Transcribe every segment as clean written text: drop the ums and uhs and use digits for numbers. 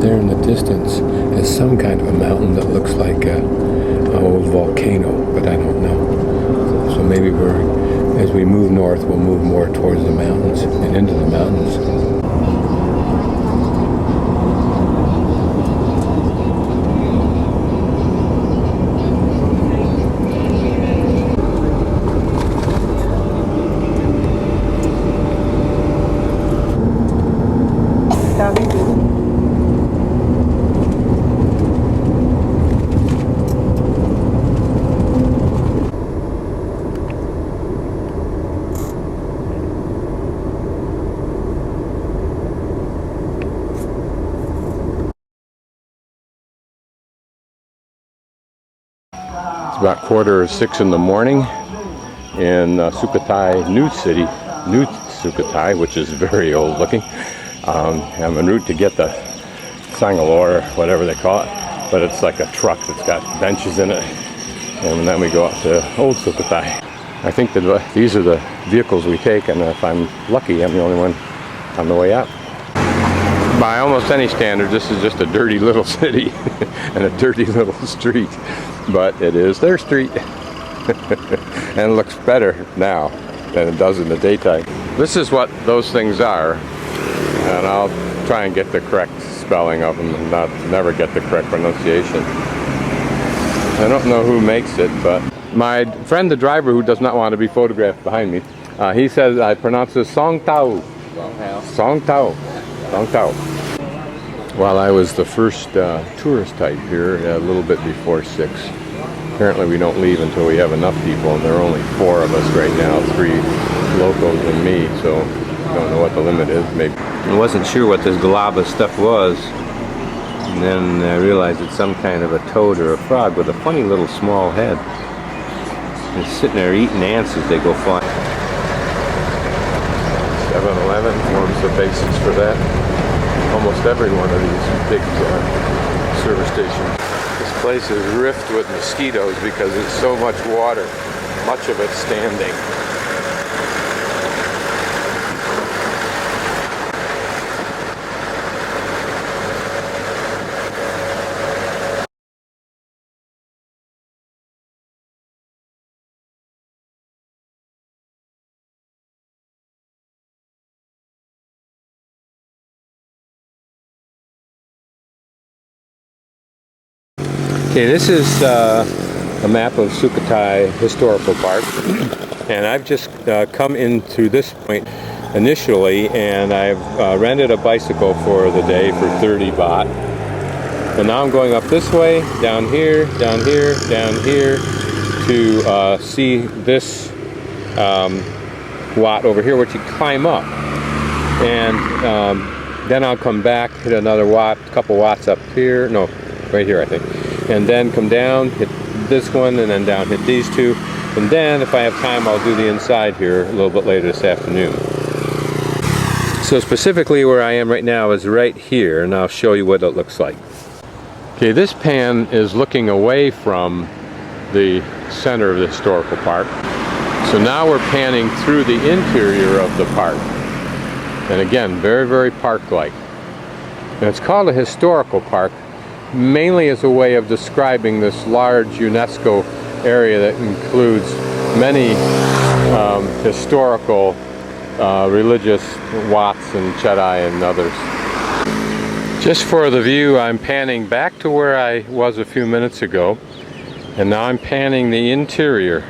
there in the distance is some kind of a mountain that looks like an old volcano, but I don't know. So maybe as we move north, we'll move more towards the mountains and into the mountains. It's about 5:45 in the morning in Sukhothai, New Sukhothai, which is very old looking. I'm en route to get the Sangalore, whatever they call it, but it's like a truck that's got benches in it, and then we go up to old Sukhothai. I think that these are the vehicles we take, and if I'm lucky, I'm the only one on the way out. By almost any standard, this is just a dirty little city and a dirty little street, but it is their street and it looks better now than it does in the daytime. This is what those things are, and I'll try and get the correct spelling of them and never get the correct pronunciation. I don't know who makes it, but my friend the driver, who does not want to be photographed behind me, he says I pronounce it Song Tao. Song Tao. Song Tao. While I was the first tourist type here a little bit before 6. Apparently we don't leave until we have enough people, and there are only 4 of us right now, 3 locals and me, so I don't know what the limit is. Maybe. I wasn't sure what this glob of stuff was, and then I realized it's some kind of a toad or a frog with a funny little small head. It's sitting there eating ants as they go flying. 7-Eleven forms the basis for that. Almost every one of these big service stations. This place is rift with mosquitoes because it's so much water, much of it standing. Okay, this is a map of Sukhothai Historical Park, and I've just come into this point initially, and I've rented a bicycle for the day for 30 baht. And now I'm going up this way, down here, down here, down here, to see this Wat over here, which you climb up. And then I'll come back, hit another Wat, a couple Wats up here, no, right here I think. And then come down, hit this one, and then down, hit these 2. And then, if I have time, I'll do the inside here a little bit later this afternoon. So specifically where I am right now is right here, and I'll show you what it looks like. Okay, this pan is looking away from the center of the historical park. So now we're panning through the interior of the park. And again, very, very park-like. And it's called a historical park, mainly as a way of describing this large UNESCO area that includes many historical religious Wats and Chedai and others. Just for the view, I'm panning back to where I was a few minutes ago, and now I'm panning the interior.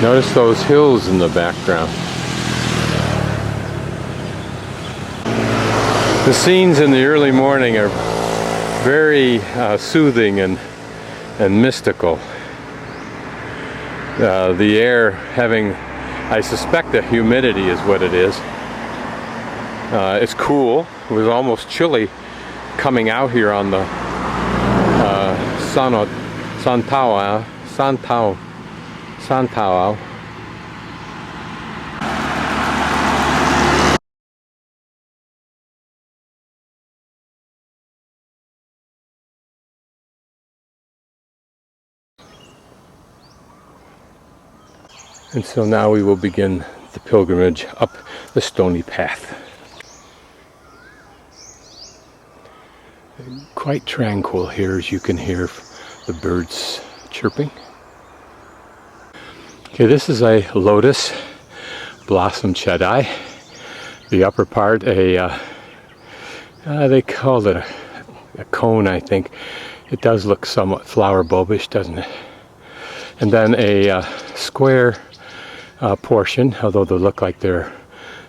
Notice those hills in the background. The scenes in the early morning are very soothing and mystical. The air having, I suspect the humidity is what it is. It's cool. It was almost chilly coming out here on the Santao. And so now we will begin the pilgrimage up the stony path. Quite tranquil here, as you can hear the birds chirping. Okay, this is a lotus blossom chedai. The upper part, they called it a cone, I think. It does look somewhat flower bulbish, doesn't it? And then a square portion, although they look like they're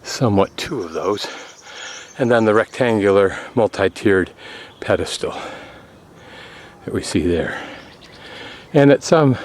somewhat two of those. And then the rectangular multi-tiered pedestal that we see there. And at some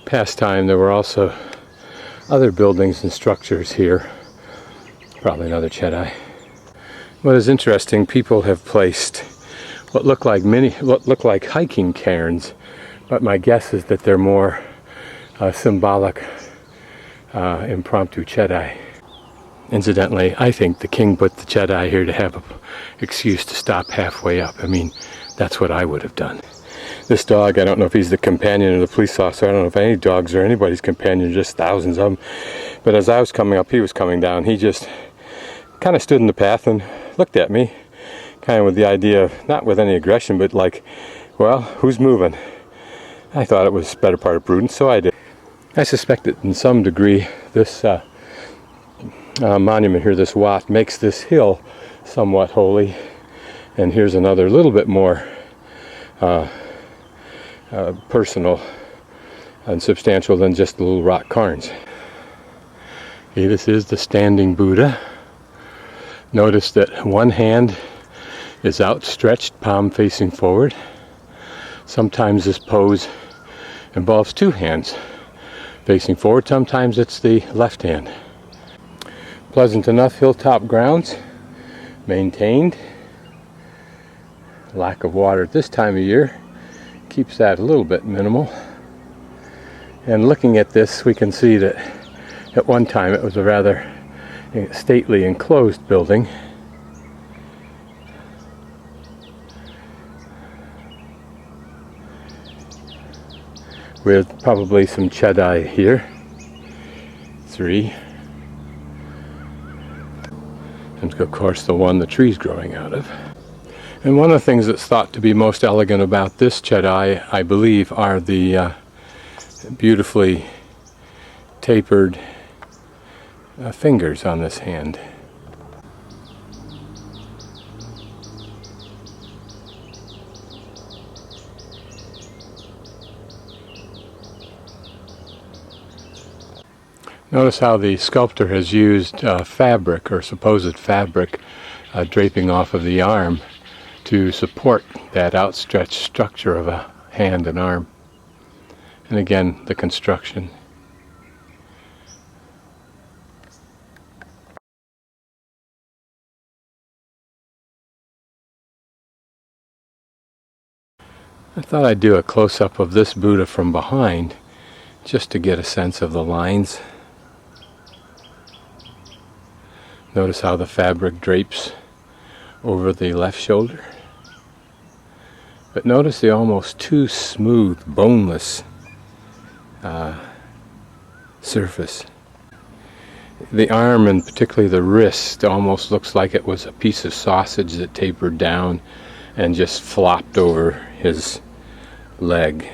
past time there were also other buildings and structures here. Probably another chedai. What is interesting, people have placed what look like hiking cairns, but my guess is that they're more symbolic impromptu chedai. Incidentally, I think the king put the chedai here to have an excuse to stop halfway up. I mean, that's what I would have done. This dog, I don't know if he's the companion of the police officer. I don't know if any dogs are anybody's companion, just thousands of them. But as I was coming up, he was coming down. He just kind of stood in the path and looked at me, kind of with the idea of, not with any aggression, but like, well, who's moving? I thought it was better part of prudence, so I did. I suspect that in some degree, this monument here, this Wat, makes this hill somewhat holy. And here's another little bit more personal and substantial than just the little rock cairns. Okay, this is the standing Buddha. Notice that one hand is outstretched, palm facing forward. Sometimes this pose involves two hands facing forward. Sometimes it's the left hand. Pleasant enough hilltop grounds, maintained. Lack of water at this time of year keeps that a little bit minimal. And looking at this, we can see that at one time it was a rather stately enclosed building. With probably some chedai here. 3. And of course the one the tree's growing out of. And one of the things that's thought to be most elegant about this chedai, I believe, are the beautifully tapered fingers on this hand. Notice how the sculptor has used fabric, or supposed fabric, draping off of the arm to support that outstretched structure of a hand and arm. And again, the construction. I thought I'd do a close-up of this Buddha from behind, just to get a sense of the lines. Notice how the fabric drapes over the left shoulder. But notice the almost too smooth, boneless surface. The arm, and particularly the wrist, almost looks like it was a piece of sausage that tapered down and just flopped over his leg.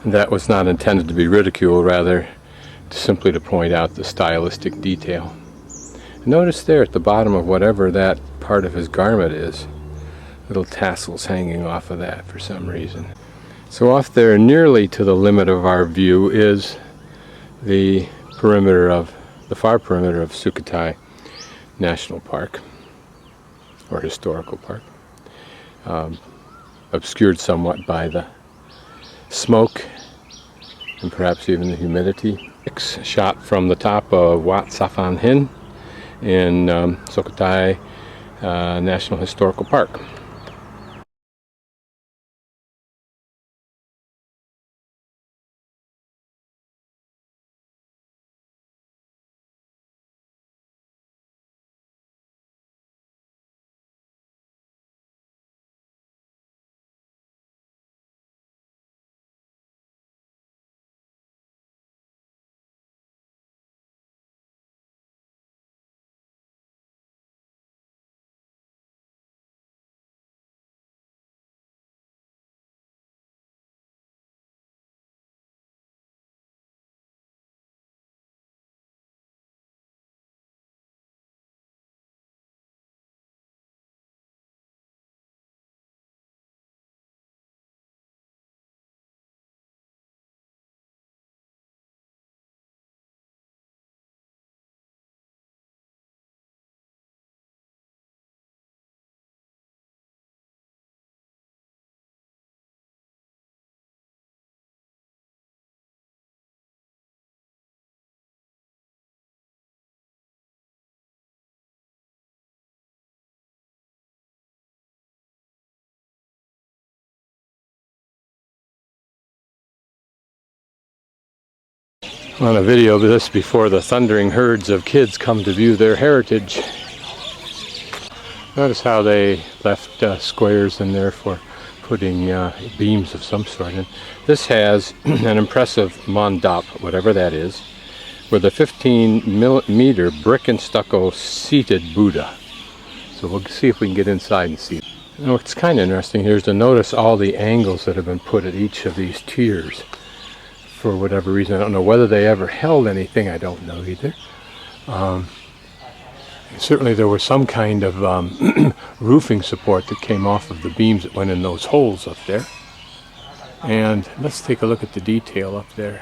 And that was not intended to be ridicule, rather simply to point out the stylistic detail. Notice there at the bottom of whatever that part of his garment is, little tassels hanging off of that for some reason. So off there, nearly to the limit of our view, is the far perimeter of Sukhothai National Park, or Historical Park, obscured somewhat by the smoke and perhaps even the humidity. Shot from the top of Wat Saphan Hin in Sukhothai National Historical Park. I want to video this before the thundering herds of kids come to view their heritage. Notice how they left squares in there for putting beams of some sort in. This has an impressive mandap, whatever that is, with a 15-meter brick and stucco seated Buddha. So we'll see if we can get inside and see it. You know, what's kind of interesting here is to notice all the angles that have been put at each of these tiers. For whatever reason, I don't know whether they ever held anything, I don't know either. Certainly there was some kind of roofing support that came off of the beams that went in those holes up there. And let's take a look at the detail up there.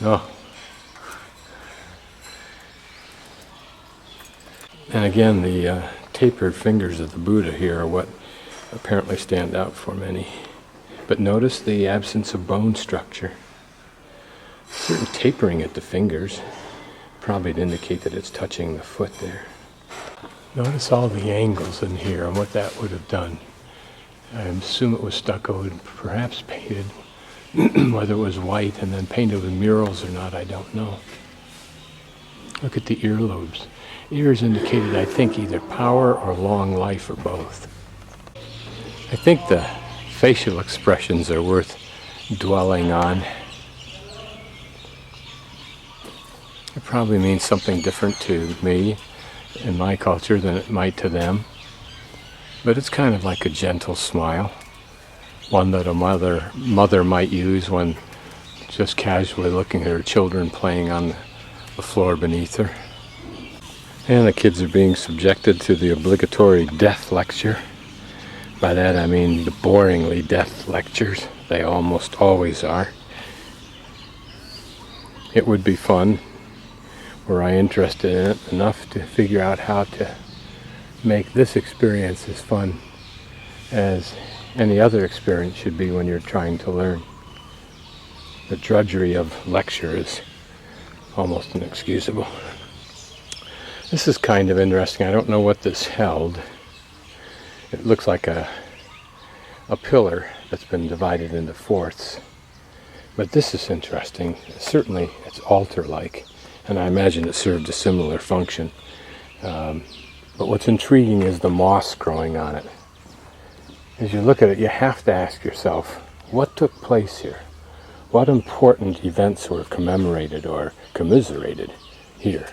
Oh. And again, the tapered fingers of the Buddha here are what apparently stand out for many. But notice the absence of bone structure. Certain tapering at the fingers, probably to indicate that it's touching the foot there. Notice all the angles in here and what that would have done. I assume it was stuccoed, perhaps painted, whether it was white and then painted with murals or not, I don't know. Look at the earlobes. Ears indicated, I think, either power or long life or both. I think the facial expressions are worth dwelling on. It probably means something different to me in my culture than it might to them. But it's kind of like a gentle smile. One that a mother might use when just casually looking at her children playing on the floor beneath her. And the kids are being subjected to the obligatory death lecture. By that I mean the boringly death lectures. They almost always are. It would be fun, were I interested in it enough to figure out how to make this experience as fun as any other experience should be when you're trying to learn. The drudgery of lecture is almost inexcusable. This is kind of interesting. I don't know what this held. It looks like a pillar that's been divided into fourths. But this is interesting. Certainly it's altar-like, and I imagine it served a similar function. But what's intriguing is the moss growing on it. As you look at it, you have to ask yourself, what took place here? What important events were commemorated or commiserated here?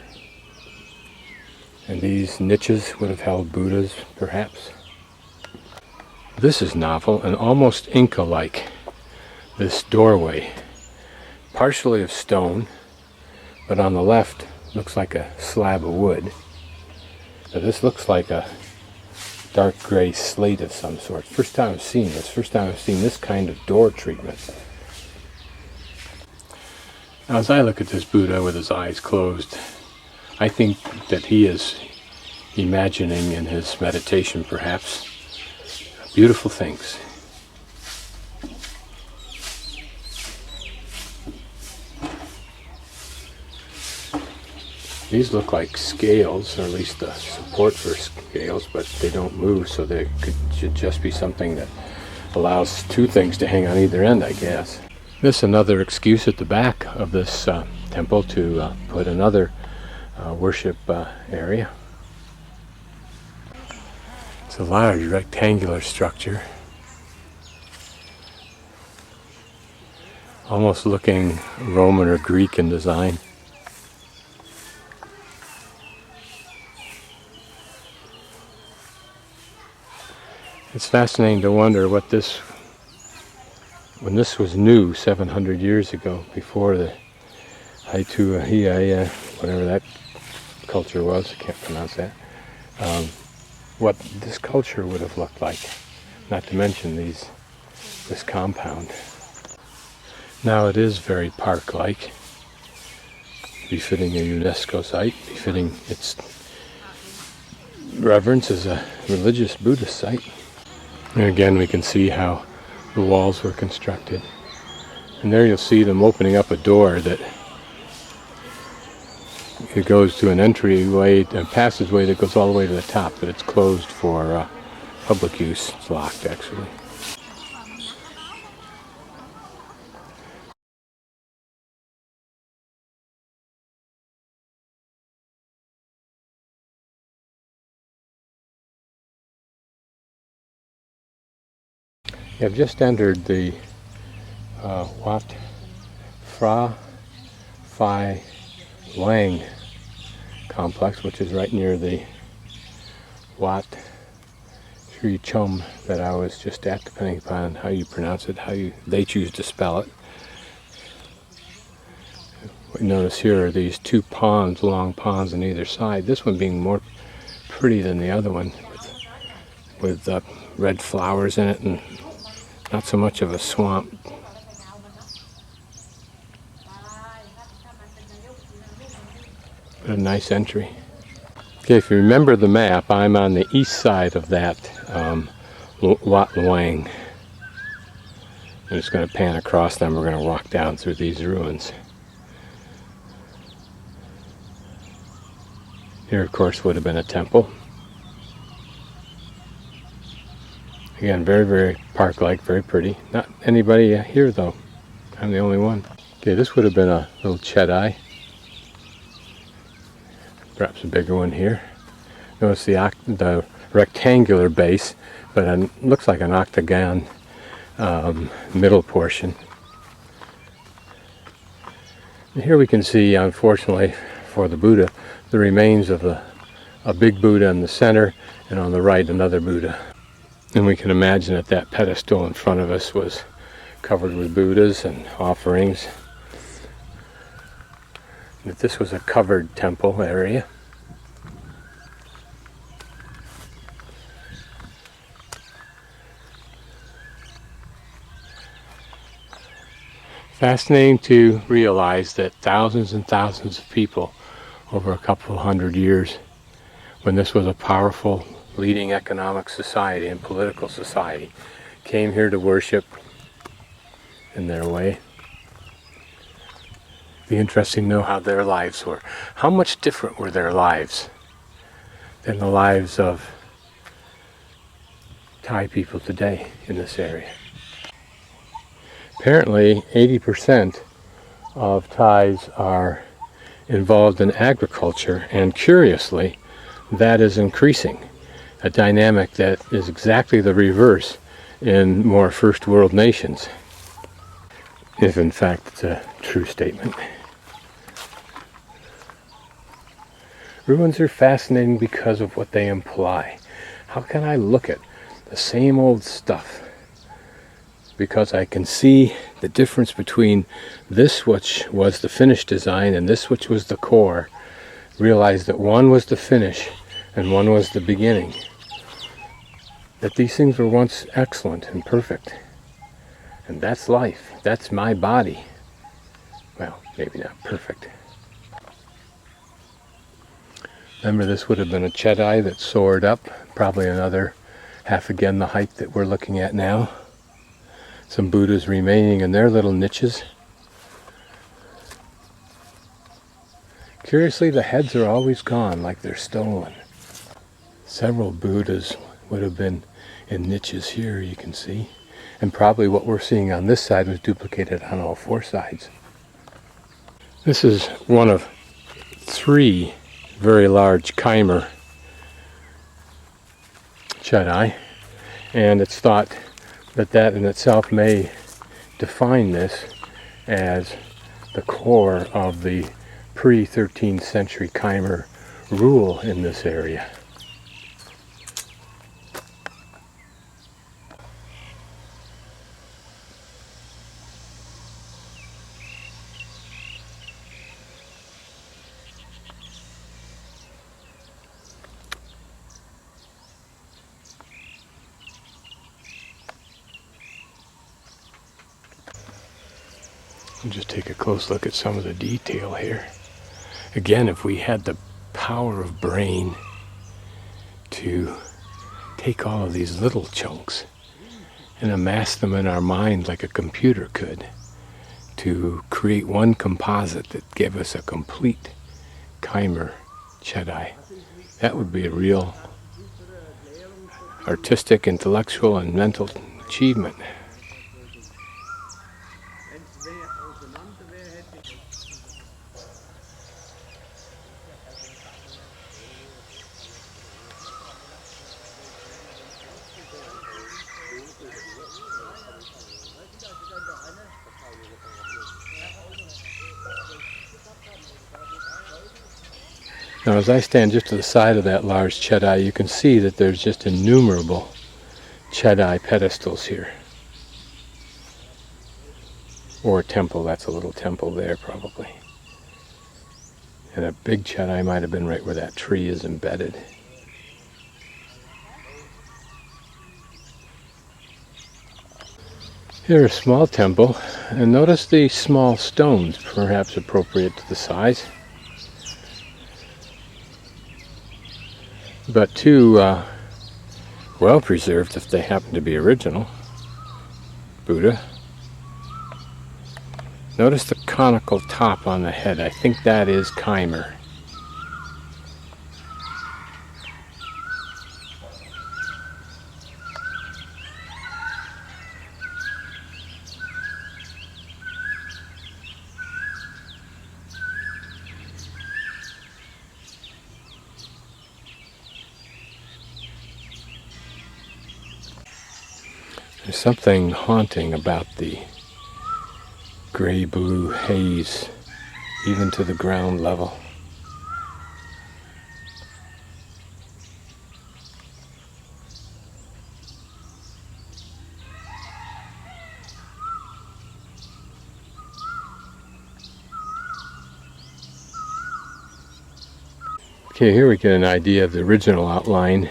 And these niches would have held Buddhas, perhaps. This is novel and almost Inca-like. This doorway, partially of stone, but on the left looks like a slab of wood. Now this looks like a dark gray slate of some sort. First time I've seen this. First time I've seen this kind of door treatment. Now as I look at this Buddha with his eyes closed, I think that he is imagining in his meditation, perhaps, beautiful things. These look like scales, or at least the support for scales, but they don't move, so they should just be something that allows two things to hang on either end, I guess. This is another excuse at the back of this temple to put another worship area. It's a large rectangular structure, almost looking Roman or Greek in design. It's fascinating to wonder what this, when this was new 700 years ago, before the Haituahia, whatever that culture was, I can't pronounce that, what this culture would have looked like, not to mention this compound. Now it is very park-like, befitting a UNESCO site, befitting its reverence as a religious Buddhist site. And again we can see how the walls were constructed. And there you'll see them opening up a door that it goes to an entryway, a passageway that goes all the way to the top, but it's closed for public use. It's locked, actually. I've just entered the Wat Phra Phai Luang complex, which is right near the Wat Sri Chum that I was just at, depending upon how you pronounce it, they choose to spell it. What you notice here are these two ponds, long ponds on either side. This one being more pretty than the other one, with red flowers in it and not so much of a swamp. But a nice entry. Okay, if you remember the map, I'm on the east side of that Wat Luang. I'm just going to pan across them. We're going to walk down through these ruins. Here, of course, would have been a temple. Again, very, very park-like, very pretty. Not anybody here, though. I'm the only one. Okay, this would have been a little chedai. Perhaps a bigger one here. Notice the rectangular base, but it looks like an octagon middle portion. And here we can see, unfortunately for the Buddha, the remains of a big Buddha in the center, and on the right another Buddha. And we can imagine that that pedestal in front of us was covered with Buddhas and offerings. That this was a covered temple area. Fascinating to realize that thousands and thousands of people over a couple hundred years, when this was a powerful leading economic society and political society, came here to worship in their way. Be interesting to know how their lives were. How much different were their lives than the lives of Thai people today in this area? Apparently 80% of Thais are involved in agriculture, and curiously that is increasing. A dynamic that is exactly the reverse in more first world nations, if in fact it's a true statement. Ruins are fascinating because of what they imply. How can I look at the same old stuff? Because I can see the difference between this, which was the finished design, and this, which was the core. Realize that one was the finish and one was the beginning. That these things were once excellent and perfect. And that's life. That's my body. Well, maybe not perfect. Remember, this would have been a chedai that soared up, probably another half again the height that we're looking at now. Some Buddhas remaining in their little niches. Curiously, the heads are always gone, like they're stolen. Several Buddhas would have been in niches here, you can see. And probably what we're seeing on this side was duplicated on all four sides. This is one of three very large chimer chedai, and it's thought that that in itself may define this as the core of the pre-13th century chimer rule in this area. And just take a close look at some of the detail here. Again, if we had the power of brain to take all of these little chunks and amass them in our mind like a computer could, to create one composite that gave us a complete Khmer Chedai. That would be a real artistic, intellectual, and mental achievement. Now, as I stand just to the side of that large Chedai, you can see that there's just innumerable Chedai pedestals here. Or a temple, that's a little temple there probably. And a big Chedai might have been right where that tree is embedded. Here's a small temple, and notice the small stones, perhaps appropriate to the size. But too well preserved if they happen to be original. Buddha. Notice the conical top on the head. I think that is Khmer. There's something haunting about the gray-blue haze, even to the ground level. Okay, here we get an idea of the original outline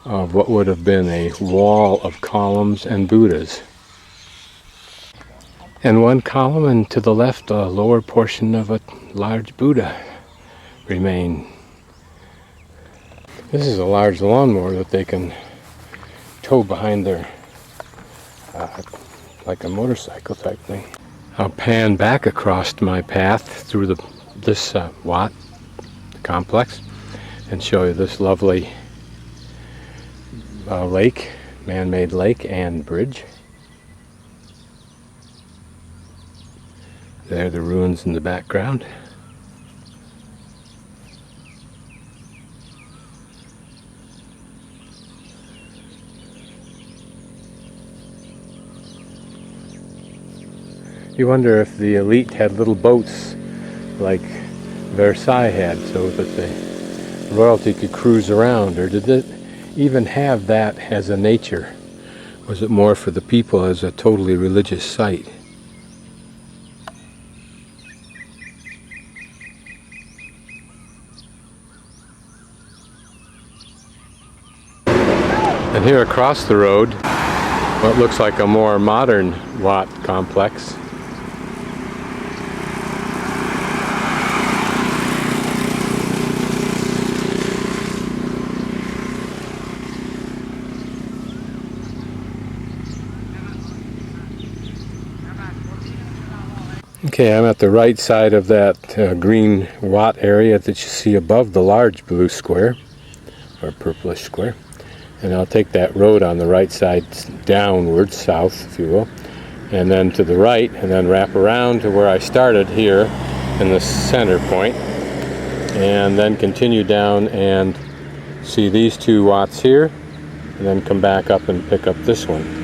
of what would have been a wall of columns and Buddhas. And one column, and to the left a lower portion of a large Buddha remain. This is a large lawnmower that they can tow behind their, like a motorcycle type thing. I'll pan back across my path through this Wat complex and show you this lovely lake, man-made lake and bridge. There are the ruins in the background. You wonder if the elite had little boats like Versailles had, so that the royalty could cruise around, or did it even have that as a nature? Was it more for the people as a totally religious site? And here across the road, what looks like a more modern Wat complex. Okay, I'm at the right side of that green Wat area that you see above the large blue square, or purplish square. And I'll take that road on the right side downwards, south, if you will, and then to the right, and then wrap around to where I started here in the center point, and then continue down and see these two Wats here, and then come back up and pick up this one.